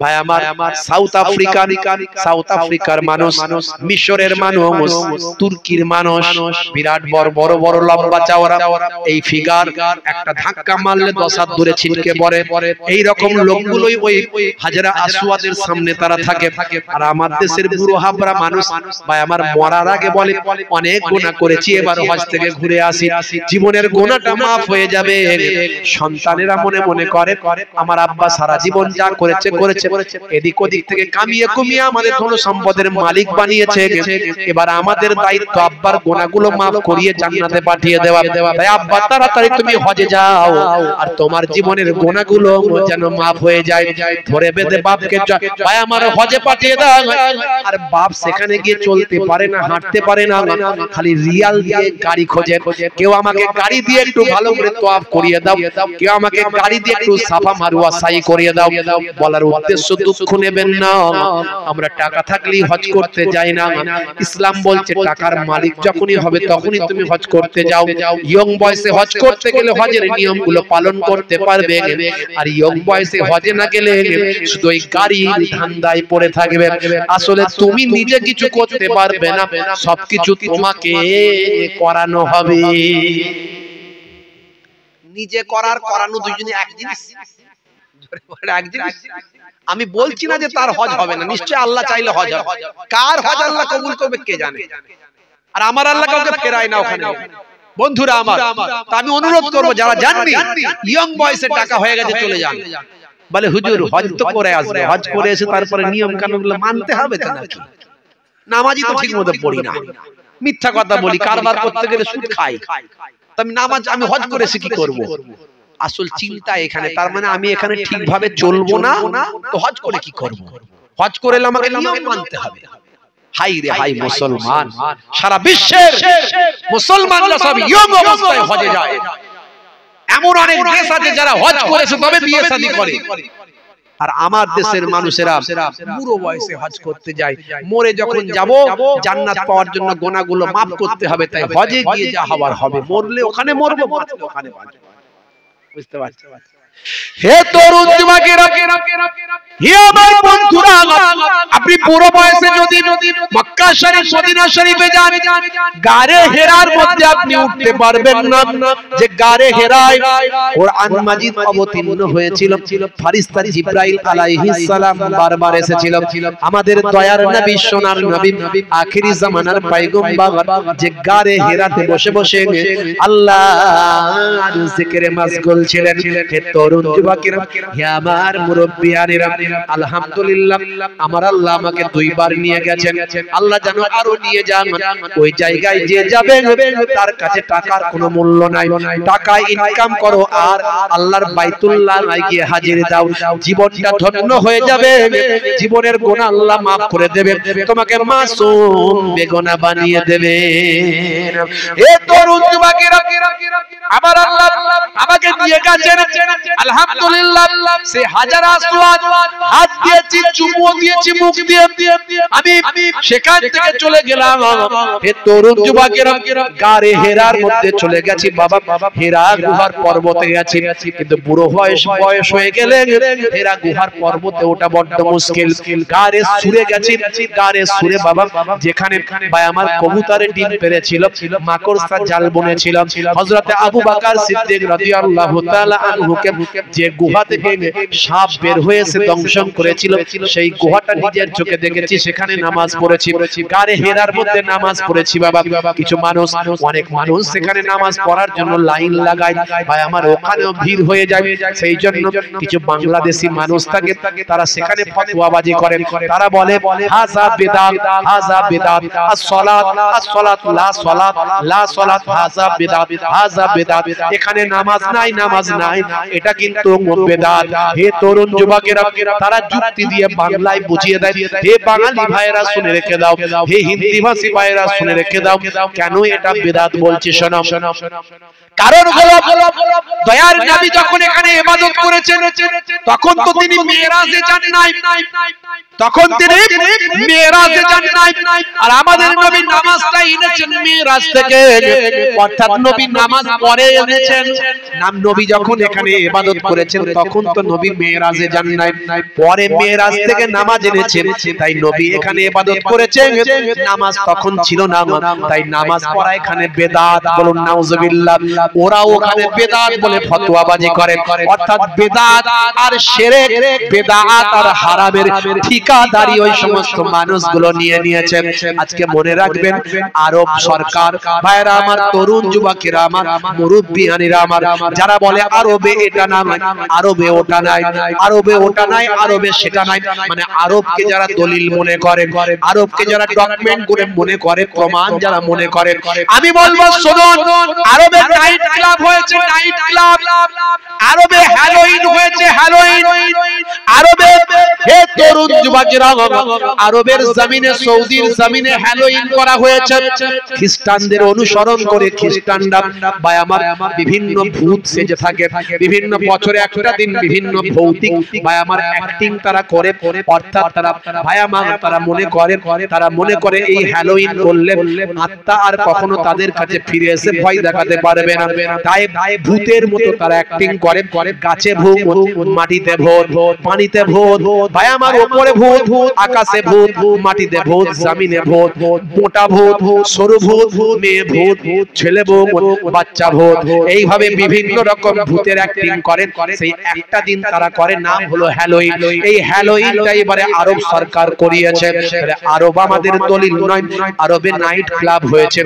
ভাই আমার, সাউথ আফ্রিকার মানুষ, মিশরের মানুষ, তুর্কির মানুষ, বিরাট বড় বড় লম্বা চওড়া, এই ফিগার একটা ধাক্কা মারলে 10 হাত দূরে ছিটকে পড়ে। এই রকম লোকগুলোই ওই হাজরা আসওয়াদের সামনে তারা থাকে। আর আমার দেশের বুড়ো হাবরা মানুষ ভাই আমার মরার আগে বলে অনেক গুনাহ করেছি, এবার হজ থেকে ঘুরে আসি, জীবনের গুনাহটা মাফ হয়ে যাবে। সন্তানেরা মনে মনে করে আমার আব্বা সারা জীবন যা করেছে এদিক ওদিক থেকে কামিয়ে কুমিয়ে আমাদের ধন সম্পদের মালিক বানিয়েছে, এবার আমাদের দায়িত্ব আব্বার গুনাহগুলো মাফ করিয়ে জান্নাতে পাঠিয়ে দেওয়া। তাই আব্বা তাড়াতাড়ি তুমি হজে যাও, আর তোমার জীবনের গুনাহগুলো যেন মাফ হয়ে যায়। ধরে বেঁধে বাপকে ভাই আমার হজে পাঠিয়ে দাও। আর বাপ সেখানে গিয়ে চলতে পারে না, হাঁটতে পারে না, খালি রিয়াল দিয়ে গাড়ি খোঁজে। কেউ আমাকে গাড়ি দিয়ে একটু ভালো করে তোয়াফ করিয়ে দাও, কেউ আমাকে গাড়ি দিয়ে একটু সাফা মারওয়া সাই করিয়ে দাও। বলার উদ্দেশ্য দুঃখ নেবেন না, আমরা টাকা থাকলেই হজ করতে যাই না। ইসলাম বলছে টাকার মালিক যখনই হবে তখনই তুমি হজ করতে যাও। ইয়ং বয়সে হজ করতে গেলে হজের নিয়মগুলো পালন করতে পারবে, আর ইয়ং বয়সে হজে না গেলে শুধু ওই গাড়ি ধান্দায় পড়ে থাকবে। আসলে তুমি নিজে কিছু করতে পারবে না, সবকিছু তোমাকে করানো হবে। নিজে করানো দুইজনে এক জিনিস। আমি বলছি না যে তার হজ হবে না, নিশ্চয় আল্লাহ চাইলে হজ হবে। কার হজ আল্লাহ কবুল করবে কে জানে, আর আমার আল্লাহ কাউকে ফেরায় না ওখানে। বন্ধুরা আমার, আমি অনুরোধ করবো যারা জাননি ইয়ং বয়সে টাকা হয়ে গেছে চলে যান। বলে হুজুর হজ তো করে আসবে, হজ করে এসে তারপরে নিয়ম কানুনগুলো মানতে হবে তো নাকি? নামাজই তো ঠিক মতো পড়ি না, মিথ্যা কথা বলি, কারবার করতে গেলে সুদ খাই, আমি হজ করে এসে কি করব? আসল চিন্তা এখানে, তার মানে আমি এখানে ঠিকভাবে চলবো না তো হজ করে কি করব? হজ করে আমাকে নিয়ম মানতে হবে। হাই রে হাই মুসলমান, সারা বিশ্বের মুসলমানরা সব ইয়ং অবস্থায় হজে যায়। এমন অনেক দেশ আছে যারা হজ করেছে তবে বিয়ে শাদী করে, আর আমার দেশের মানুষেরা বুড়ো বয়সে হজ করতে যায়। মরে যখন যাব জান্নাত পাওয়ার জন্য গুনাহগুলো মাফ করতে হবে, তাই হজে গিয়ে যা হবার হবে। মরলে ওখানে মরবো, বাঁচলে ওখানে বাঁচবো। বুঝতে পারছেন? হে তরুণ যুবকেরা, হে আমার বন্ধুরা, আপনি পুরো বয়সে যদি মক্কা শরীফ মদিনা শরীফে যান, গারে হেরার মধ্যে আপনি উঠতে পারবেন না। যে গারে হেরায় কোরআন মাজিদ অবতীর্ণ হয়েছিল, ফেরেশতা জিবরাইল আলাইহিস সালাম বারবার এসেছিল। আমাদের দয়ার নবী, সোনার নবী, আখিরি জামানার পয়গম্বর যে গারে হেরাতে বসে বসে আল্লাহর জিকিরে মশগুল ছিলেন। হে তরুণ যুবকেরা, হে আমার মুরব্বিয়ানেরা, আলহামদুলিল্লাহ আমার আল্লাহ আমাকে 2 বার নিয়ে গেছেন। আল্লাহ যেন আরো নিয়ে যান। ওই জায়গায় যে যাবে তার কাছে টাকার কোনো মূল্য নাই। টাকা ইনকাম করো আর আল্লাহর বাইতুল্লাহ গিয়ে হাজির দাও, জীবনটা ধন্য হয়ে যাবে। জীবনের গুনাহ আল্লাহ maaf করে দেবে, তোমাকে মাসুম বেগুনাহ বানিয়ে দেবে। হে তরুণ যুবকেরা, আমার আল্লাহ আমাকে দিয়ে গেছেন আলহামদুলিল্লাহ। সে হাজার আসওয়াদ হাত দিয়েছি, চুমু দিয়েছি, মুখ দিয়ে আমি সেখান থেকে চলে গেলাম। হে তরুণ যুবকেরা, গারে হেরার মধ্যে চলে গেছি। বাবা হেরা গুহার পর্বতে গেছি, কিন্তু বুড়ো বয়স হয়ে গেলে হেরা গুহার পর্বতে ওটা বড় মুশকিল। গারে সুরে গেছি, গারে সুরে বাবা যেখানে ভাই আমার কবুতরের ডিম পেরেছিল, মাকড়সা জাল বুনেছিল, হযরতে আবু বকর সিদ্দিক রাদিয়াল্লাহু তাআলা আনহুকে যে গুহা থেকে সাপ বের হয়েছে দংশন করেছিল সেই গুহাটা নিজের চোখে দেখেছি, সেখানে নামাজ পড়েছি। গারে হেরার মধ্যে নামাজ পড়েছি বাবা। কিছু মানুষ, অনেক মানুষ সেখানে নামাজ পড়ার জন্য লাইন লাগায়, ভাই আমার ওখানেও ভিড় হয়ে যায়। সেই জন্য কিছু বাংলাদেশি মানুষ থাকে, তারা সেখানে ফতোয়াবাজি করে। তারা বলে হাযা বিদআত, হাযা বিদআত, as-সালাত as-সালাত লা সালাত, লা সালাত, হাযা বিদআত, হাযা বিদআত। এখানে নামাজ নাই, নামাজ নাই, এটা কিন্তু বিদআত। হে তরুণ যুবকেরা, তারা যুক্তি দিয়ে বাংলায় বুঝিয়ে দেয়। হে বাঙালি ভাইরা শুনে রেখে দাও, হে হিন্দি ভাষী ভাইরা শুনে রেখে দাও, কেন এটা বিদআত বলছি শোনো। কারণ হলো দয়ার নবী যখন এখানে ইবাদত করেছেন তখন তো তিনি মেরাজে যান নাই, তখন তিনি মেরাজে যান নাই। আর আমাদের নবী নামাজটা এনেছেন মেরাজ থেকে, অর্থাৎ নবী নামাজ পড়ে এনেছেন। নাম নবী যখন এখানে ইবাদত করেছেন তখন তো নবী মেরাজে যান নাই, পরে মেরাজ থেকে নামাজ এনেছেন। তাই নবী এখানে ইবাদত করেছেন, নামাজ তখন ছিল না, তাই নামাজ পড়া এখানে বিদআত। বলুন নাউজুবিল্লাহ। ওরা ওখানে বিদআত বলে ফতোয়াবাজি করে, অর্থাৎ বিদআত আর শিরক, বিদআত আর হারামের ঠিকাদারি ওই সমস্ত মানুষগুলো নিয়ে নিয়েছে। আজকে মনে রাখবেন, আরব সরকার ভাইরা আমার, তরুণ যুবকেরা আমার, মুরব্বিয়ানিরা আমার, যারা বলে আরবে এটা না, আরবে ওটা নাই, আরবে ওটা নাই, আরবে সেটা নাই, মানে আরবকে যারা দলিল মনে করে, আরবকে যারা ডকুমেন্ট করে মনে করে, প্রমাণ যারা মনে করে, আমি বলবো শুনুন, আরবে নাইট ক্লাব হয়েছে, নাইট ক্লাব, আরবে হ্যালোইন হয়েছে, হ্যালোইন, আরবে হে তরুণ যুবকেরা, আরবের জমিনে, সৌদির জমিনে হ্যালোইন করা হয়েছে। খ্রিস্টানদের অনুসরণ করে খ্রিস্টানরা ভাই আমার বিভিন্ন ভূত সেজে থাকে, বিভিন্ন বছরে একটা দিন বিভিন্ন ভৌতিক ভাই আমার অ্যাক্টিং তারা করে, অর্থাৎ তারা ভাই আমার তারা মনে করে এই হ্যালোইন করলে আত্মা আর কখনো তাদের কাছে ফিরে এসে ভয় দেখাতে পারবে না। তাই ভূতের মতো তারা অ্যাক্টিং করে, গাছে ভূত, মাটিতে ভূত, পানিতে ভূত, ভাই আমার উপরে ভূত, আকাশে ভূত, মাটিতে ভূত, জমিনে ভূত, মোটা ভূত, সরু ভূত, মেয়ে ভূত, ছেলে ভূত, বাচ্চা ভূত, এইভাবে বিভিন্ন রকম ভূতের অ্যাক্টিং করে। সেই একটা দিন তারা করে, নাম হলো হ্যালোইন। এই হ্যালোইনটা এবারে আরব সরকার করিয়েছে। আরব আমাদের দলিল নয়, আরবে নাইট ক্লাব হয়েছে,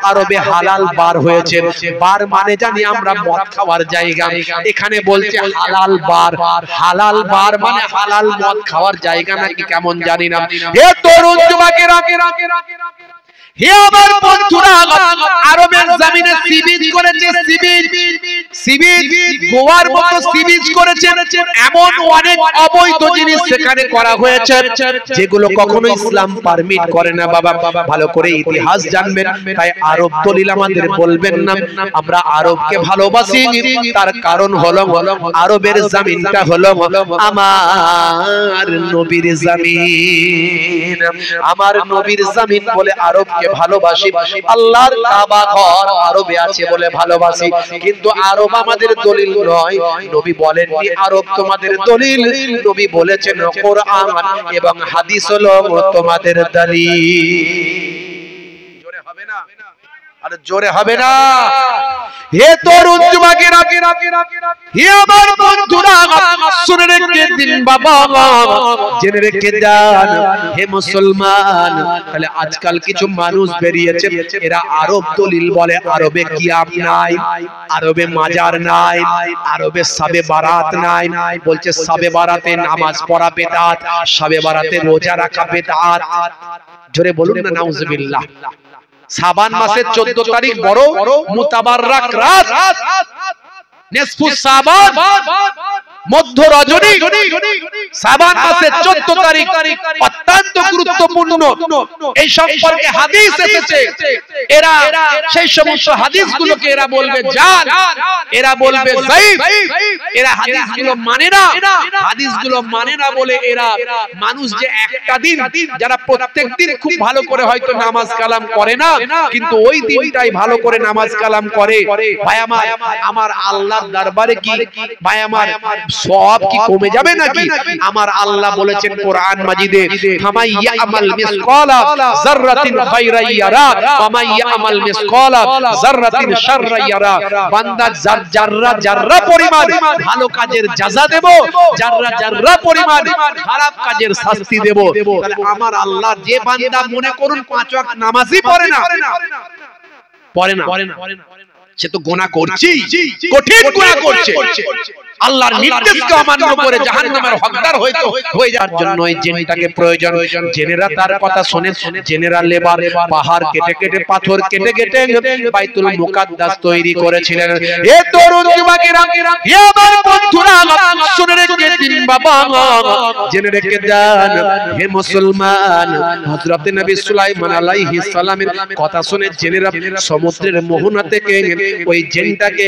আরবে হালাল বার হয়েছে। বার মানে জানি আমরা মদ খাওয়ার জায়গা, এখানে বলছে হালাল বার। হালাল বার মানে হালাল মদ খাওয়ার জায়গা নাকি কেমন জানি না। হে তরুণ যুবকেরা, হে আমার বন্ধুরা, আরবের জমিনে সি বিচ করেছে, সি বিচ, সি বিচ গোয়ার মতো সি বিচ করেছে। এমন অনেক অবৈধ জিনিস সেখানে করা হয়েছে যেগুলো কখনো ইসলাম পারমিট করে না। বাবা ভালো করে ইতিহাস জানবেন। তাই আরব দলিল আমাদের বলবেন না। আমরা আরবকে ভালোবাসি, তার কারণ হলো আরবের জমিনটা হলো আমার নবীর জমিন, আমার নবীর জমিন বলে আরবকে ভালোবাসি। আল্লাহর কাবা ঘর আরবে আছে বলে ভালোবাসি, কিন্তু আরব আমাদের দলিল নয়। নবী বলেননি আরব তোমাদের দলিল, নবী বলেছেন কোরআন এবং হাদিস হলো তোমাদের দলিল। জোরে হবে না, আর জোরে হবে না। হে তরুণ যুবকেরা, হে আমার বন্ধুরা, শুনে রেখে দিন বাবা, জেনে রেখে যান হে মুসলমান। তাহলে আজকাল কিছু মানুষ বেরিয়েছে, এরা আরব দলিল বলে। আরবে কিয়াম নাই, আরবে মাজার নাই, আরবে শাবে বারাত নাই। বলছে শাবে বারাতে নামাজ পড়া বিদআত, শাবে বারাতে রোজা রাখা বিদআত। জোরে বলুন না নাউজুবিল্লাহ। শাবান মাসের 14 তারিখ বড় মুতাবাররাক রাত, নিসফু শাবান, মধ্য রজনী, শাবান মাসের 14 তারিখ অত্যন্ত গুরুত্বপূর্ণ। এই সম্পর্কে হাদিস এসেছে। এরা সেই সমস্ত হাদিসগুলোকে এরা বলবে জাল, এরা বলবে যায়েফ, এরা হাদিসগুলো মানে না। হাদিসগুলো মানে না বলে এরা মানুষ যে একটা দিন, যারা প্রত্যেকদিন খুব ভালো করে হয়তো নামাজ কালাম করে না, কিন্তু ওই দিনটাই ভালো করে নামাজ কালাম করে। ভাই আমার আল্লাহর দরবারে কি ভাই আমার সওয়াব কি কমে যাবে নাকি? আমার আল্লাহ বলেছেন কোরআন মাজিদে, ফামাইয়া আমাল মিসকালা যাররাতিন খায়রান ইয়ারা ওয়া মাইয়া আমাল মিসকালা যাররাতিন শাররান ইয়ারা। বান্দা যাররা যাররা পরিমাণ ভালো কাজের জাযা দেব, যাররা যাররা পরিমাণ খারাপ কাজের শাস্তি দেব। তাহলে আমার আল্লাহ যে বান্দা মনে করুন 5 ওয়াক্ত নামাজই পড়ে না, সে তো গুনাহ করছে, কঠিন গুনাহ করছে, আল্লাহর নির্দেশকে অমান্য করে জাহান্নামের হকদার হয়ে যাওয়ার জন্য এই জিনটাকে প্রয়োজন। জেনেরা তার কথা শুনে, জেনেরা লেবার পাহাড় কেটে কেটে পাথর কেটে কেটে বাইতুল মুকাদ্দাস তৈরি করেছিলেন। এ তরুণ যুবকেরা, হে আমার বন্ধুরা, শুনে রেখে দিন বাবা, জেনে রেখে দেন হে মুসলমান, হযরত নবী সুলাইমান আলাইহিস সালামের কথা শুনে জেনেরা সমুদ্রের মোহনা থেকে ওই জিনটাকে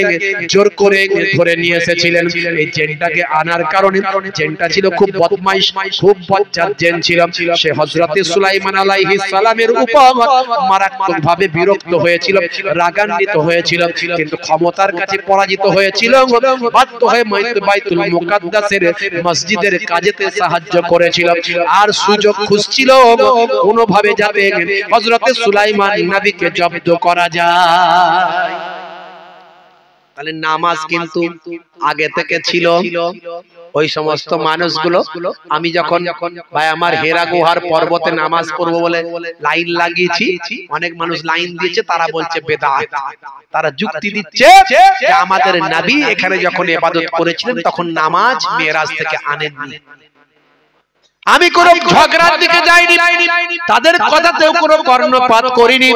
জোর করে ধরে নিয়ে এসেছিলেন। এই জিনটাকে আনার কারণে, জিনটা ছিল খুব বদমাইশ, খুব বজ্জাত জিন ছিল। সে হযরত সুলাইমান আলাইহিস সালামের উপর মারাত্মকভাবে বিরক্ত হয়েছিল, রাগান্বিত হয়েছিল, কিন্তু ক্ষমতার কাছে পরাজিত হয়েছিল। বাধ্য হয়ে বাইতুল মুকাদ্দাসের মসজিদের কাজেতে সাহায্য করেছিল, আর সুযোগ খুঁজছিল কোনোভাবে যাতে হযরত সুলাইমান নবীকে জব্দ করা যায়। তাহলে নামাজ কিন্তু আগে থেকে ছিল। ওই সমস্ত মানুষগুলো, আমি যখন ভাই আমার হেরা গুহার পর্বতে নামাজ পড়বো বলে লাইন লাগিয়েছি, অনেক মানুষ লাইন দিয়েছে, তারা বলছে বেদাত। তারা যুক্তি দিচ্ছে যে আমাদের নবী এখানে যখন ইবাদত করেছিলেন তখন নামাজ মেরাজ থেকে আনেননি। আমি কোন ঝগড়ার দিকে যাইনি, তাদের কথাতেও কোনো কর্ণপাত করিনি,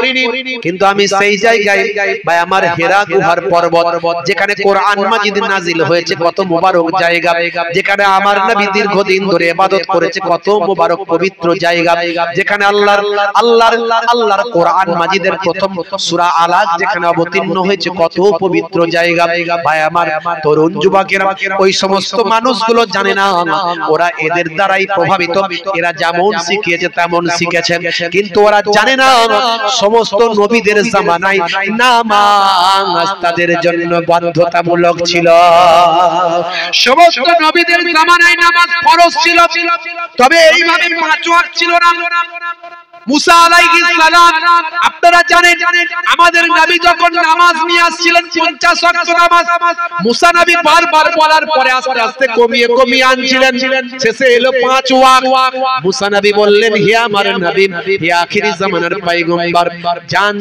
কিন্তু আমি সেই জায়গায় ভাই আমার হেরা গুহার পর্বত, যেখানে কোরআন মাজিদ নাজিল হয়েছে, কত মোবারক জায়গা, যেখানে আমার নবী দীর্ঘদিন ধরে ইবাদত করেছে, কত মোবারক পবিত্র জায়গা, যেখানে আল্লাহর কোরআন মাজিদের প্রথম সূরা আলাক যেখানে অবতীর্ণ হয়েছে, কত পবিত্র জায়গা। ভাই আমার তরুণ যুবকেরা, ওই সমস্ত মানুষগুলো জানে না, ওরা এদের দ্বারাই প্রভাবিত, এরা যেমন শিখিয়েছে তেমন শিখেছেন, কিন্তু ওরা জানে না সমস্ত নবীদের জামানায় নামাজ তাদের জন্য বাধ্যতামূলক ছিল। সমস্ত নবীদের জামানায় নামাজ ফরজ ছিল, তবে এইভাবে 5 ওয়াক্ত ছিল না। মুসা আলাইহিস সালাম, আপনারা জানেন আমাদের নবী যখন নামাজ নিয়ে আসছিলেন 50 ওয়াক্ত নামাজ, মুসা নবী বারবার বলার পরে আস্তে আস্তে কমিয়ে কমিয়ে আনছিলেন, শেষে এলো 5 ওয়াক্ত। মুসা নবী বললেন, হে আমার নবী, হে আখিরি জামানার পয়গম্বর, জান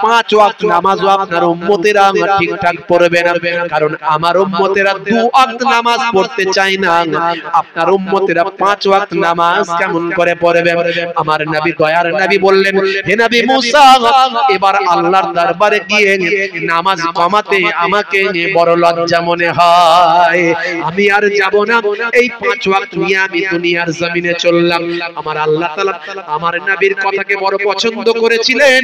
5 ওয়াক্ত নামাজও আপনার উম্মতেরা ঠিকঠাক পড়বে না, কারণ আমার উম্মতেরা 2 ওয়াক্ত নামাজ পড়তে চায় না, আপনার উম্মতেরা 5 ওয়াক্ত নামাজ কেমন করে পড়বে? আমার নবী দয়ার নবী বললেন, হে নবী মুসা, এবার আল্লাহর দরবারে গিয়ে নামাজ কমাতে আমাকে বড় লজ্জা মনে হয়, আমি আর যাব না, এই 5 ওয়াক্ত নিয়ে আমি দুনিয়ার জমিনে চললাম। আমার আল্লাহ তাআলা আমার নবীর কথাকে বড় পছন্দ করেছিলেন,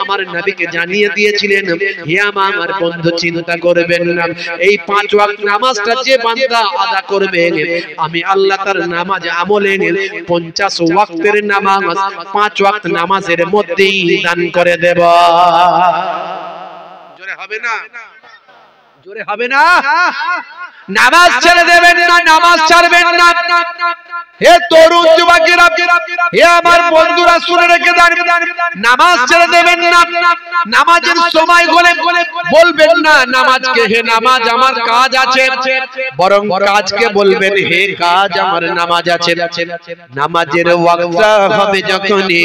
আমার নবীকে জানিয়ে দিয়েছিলেন, হে আমার বন্ধু, চিন্তা করবেন না, এই 5 ওয়াক্ত নামাজটা যে বান্দা আদা করবে, আমি আল্লাহ তার নামাজ আমলে 50 ওয়াক্তের নামাজ 5 ওয়াক্ত নামাজের মধ্যেই দান করে দেব। জোরে হবে না? জোরে হবে না? নামাজ ছেড়ে দেবেন না, নামাজ ছাড়বেন না। হে তরুণ যুবকেরা, হে আমার বন্ধুরা, শুনে রেখে দেন, নামাজ ছেড়ে দেবেন না। নামাজের সময় হলে বলবেন না নামাজকে, হে নামাজ আমার কাজ আছে, বরং কাজকে বলবেন, হে কাজ আমার নামাজ আছে। নামাজের ওয়াক্তটা হবে যখনই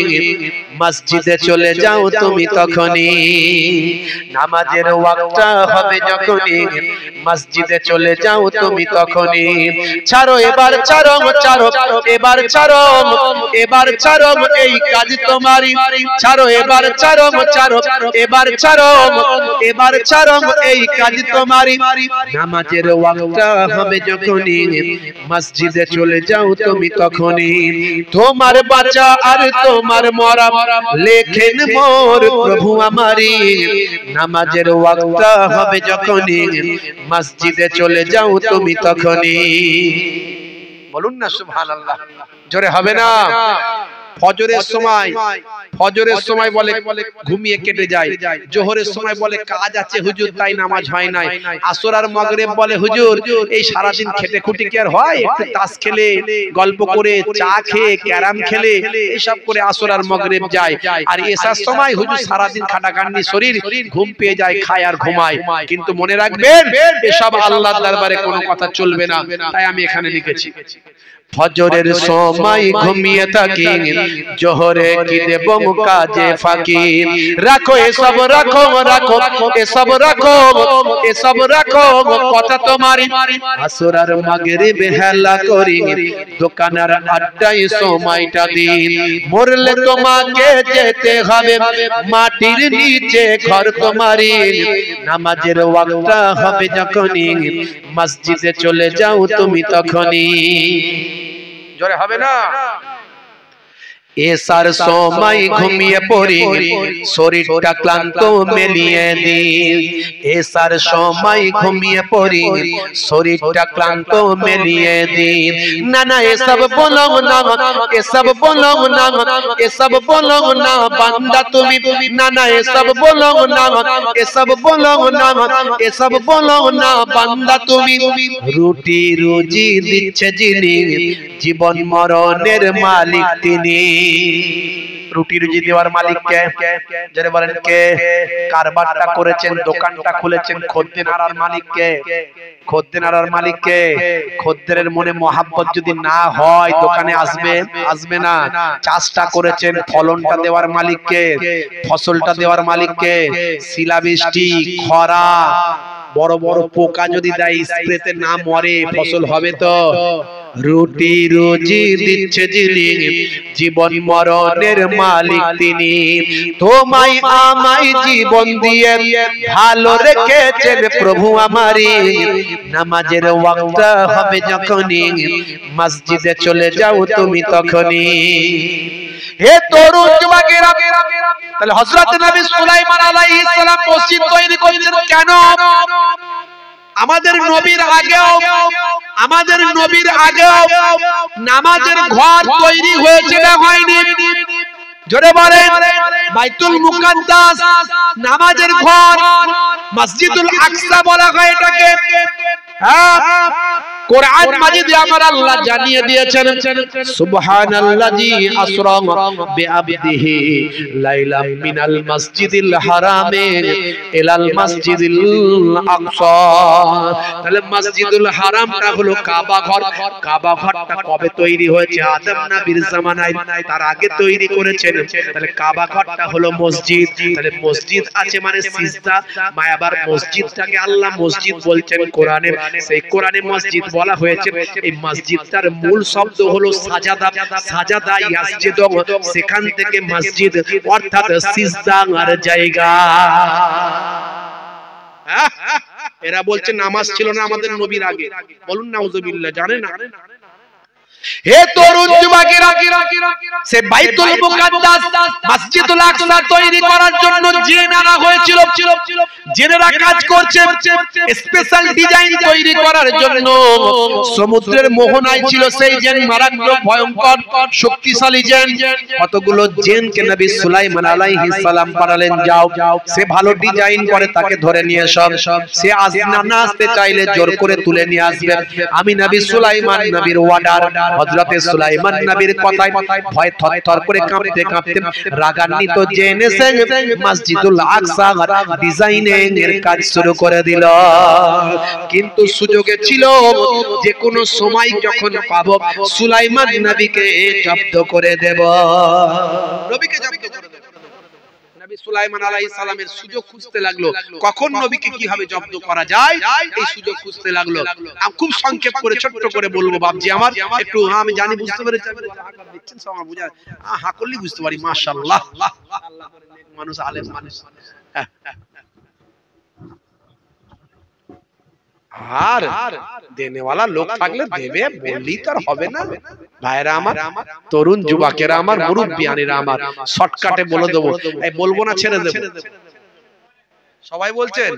মসজিদে চলে যাও তুমি তখনই, নামাজের ওয়াক্তটা হবে যখনই মসজিদে চলে যাও তুমি তখনই। ছাড়ো এবার, ছাড়ো ছাড়ো এবার, ছাড়ো এবার, ছাড়ো এই কাজ তোমারই, ছাড়ো এবার, ছাড়ো ছাড়ো এবার, ছাড়ো এবার, ছাড়ো এই কাজ তোমারই। নামাজের ওয়াক্তটা হবে যখনই মসজিদে চলে যাও তুমি তখনই, তোমার বাঁচা আর তোমার মরা লেখেন মোর প্রভু আমারই। নামাজের ওয়াক্তটা হবে যখনই মসজিদে চলে যাও তুমি তখনই। বলুন না সুবহানাল্লাহ। জোরে হবে না। ফজরের সময় বলে ঘুমিয়ে কেটে যায়, জোহরের সময় বলে কাজ আছে হুজুর তাই নামাজ হয় নাই, আসর আর মাগরিব বলে হুজুর এই সারা দিন খেটে খুঁটি কি আর হয়, একটু তাস খেলে গল্প করে চা খেয়ে ক্যারাম খেলে এইসব করে আসর আর মাগরিব যায়, আর এসার সময় হুজুর সারা দিন খাটাখাটনি শরীর ঘুম পেয়ে যায়, খায় আর ঘুমায়। কিন্তু মনে রাখবেন এসব আল্লাহর দরবারে কোনো কথা চলবে না, তাই আমি এখানে লিখেছি ফজরের সময় ঘুমিয়ে থাকি, জোহরে কি দেব কাজে ফাঁকি, রাখো এসব রাখো রাখো এসব রাখো এসব রাখো কথা তোমারি, আসর আর মাগরিব হেলা করি, দোকানের আড্ডায় সময়টা দিন, মরলে তোমাকে যেতে হবে মাটির নিচে ঘর তোমারি, নামাজের ওয়াক্ত হবে যখনই মসজিদে চলে যাও তুমি তখনই। জোরে হবে না। এসার সময় ঘুমিয়ে পড়ি, শরীরটা ক্লান্ত মেলিয়ে দিই, এসার সময় ঘুমিয়ে পড়ি, শরীরটা ক্লান্ত মেলিয়ে দিই, না না এসব বলো না, এসব বলো না, এসব বলো না বান্দা তুমি, না না এসব বলো না, এসব বলো না, এসব বলো না বান্দা তুমি, রুটি রুজি দিচ্ছে যিনি, জীবন মরণের মালিক তিনি। রুটি রুজি দেওয়ার মালিক কে? যারা বলেন কে? কারবারটা করেছেন, দোকানটা খুলেছেন, খদ্দের আনার মালিক কে? খদ্দের আনার মালিক কে? খদ্দেরের মনে মহাব্বত যদি না হয় দোকানে আসবে? আসবে না। চাষটা করেছেন, ফলনটা দেওয়ার মালিক কে? ফসলটা দেওয়ার মালিক কে? শিলাবৃষ্টি, খরা, বড় বড় পোকা যদি দেয় স্প্রেতে না মরে ফসল হবে তো? রুটি রুজি দিচ্ছে যিনি, জীবন মরণের মালিক তিনি, তোমায় আমায় জীবন দিয়ে ভালো রেখেছেন প্রভু আমারি, নামাজের ওয়াক্ত হবে যখনই মসজিদে চলে যাও তুমি তখনই। হে তরুণ যুবকেরা, তাহলে হযরত নবী সুলাইমান আলাইহিস সালাম মসজিদ তৈরি করেছেন কেন? আমাদের নবীর আগেও নামাজের ঘর তৈরি হয়েছে না হয়নি? জোরে বলেন। বাইতুল মুকাদ্দাস নামাজের ঘর, মসজিদুল আকসা বলা হয় এটাকে। কোরআন মাজিদে আমার আল্লাহ জানিয়ে দিয়েছেন সুবহানাল্লাযী আসরা বিআবদিহি লাইলাম মিনাল মাসজিদিল হারামে ইলাল মাসজিদিল আকসা। তাহলে মসজিদুল হারামটা হলো কাবা ঘর। কাবা ঘরটা কবে তৈরি হয়েছে? আদম নবীর জামানায়, তার আগে তৈরি করেছেন। তাহলে কাবা ঘরটা হলো মসজিদ। তাহলে মসজিদ আছে মানে সিজদা, মায়াবার মসজিদটাকে আল্লাহ মসজিদ বলছেন কোরআনে। সেই কোরআনে মসজিদ বলা হয়েছে। এই মসজিদটার মূল শব্দ হলো সাজাদা। সাজাদা ইয়াসজুদ, সেখান থেকে মসজিদ অর্থাৎ সিজদার জায়গা। এরা বলছে নামাজ ছিল না আমাদের নবীর আগে। বলুন নাউজুবিল্লাহ। জানে না? হে তরুণ যুবকেরা, সে বাইতুল মুকাদ্দাস মসজিদুল আকসা তৈরি করার জন্য জিন আনা হয়েছিল। জিনেরা কাজ করছে স্পেশাল ডিজাইন তৈরি করার জন্য। সমুদ্রের মোহনায় ছিল সেই জিন, মারাত্মক ভয়ঙ্কর শক্তিশালী জিন। কতগুলো জিনকে নবী সুলাইমান আলাইহিস সালাম পাঠালেন, যাও সে ভালো ডিজাইন করে তাকে ধরে নিয়ে সব। সে না আসতে চাইলে জোর করে তুলে নিয়ে আসবে। আমি নবী সুলাইমান নবীর অর্ডার। হযরতে সুলাইমান নবীর কথায় ভয় থরথর করে কাঁপতে কাঁপতে রাগান্বিত জেনে সে মসজিদুল আকসা ডিজাইনের কাজ শুরু করে দিল। কিন্তু সুযোগে ছিল যে কোনো সময় যখন পাবো সুলাইমান নবীকে জব্দ করে দেব। নবীকে জব্দ করে দেব। নবী সুলাইমান আলাইহিস সালামের সুযোগ খুঁজতে লাগলো, কখন নবীকে কিভাবে জব্দ করা যায় এই সুযোগ খুঁজতে লাগলো। আমি খুব সংক্ষেপ করে ছোট্ট করে বলবো বাপজি আমার, একটু আমি জানি বুঝতে পেরেছি, দেখছেন সব আমার বুঝা হা করলেই বুঝতে পারি। মাশাআল্লাহ, মানুষ আলেম মানুষ। আর দেনেওয়ালা লোক থাকলে দেবে, বললেই তো আর হবে না। ভাইরা আমার, তরুণ যুবকেরা আমার, মুরব্বিয়ানেরা আমার, শর্টকাটে বলে দেবো, এই বলবো না ছেড়ে দেবো। সবাই বলছেন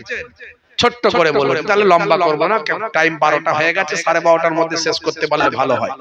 ছোট্ট করে বলবো, তাহলে লম্বা করবো না। টাইম 12টা হয়ে গেছে, 12:30টার মধ্যে শেষ করতে পারলে ভালো হয়।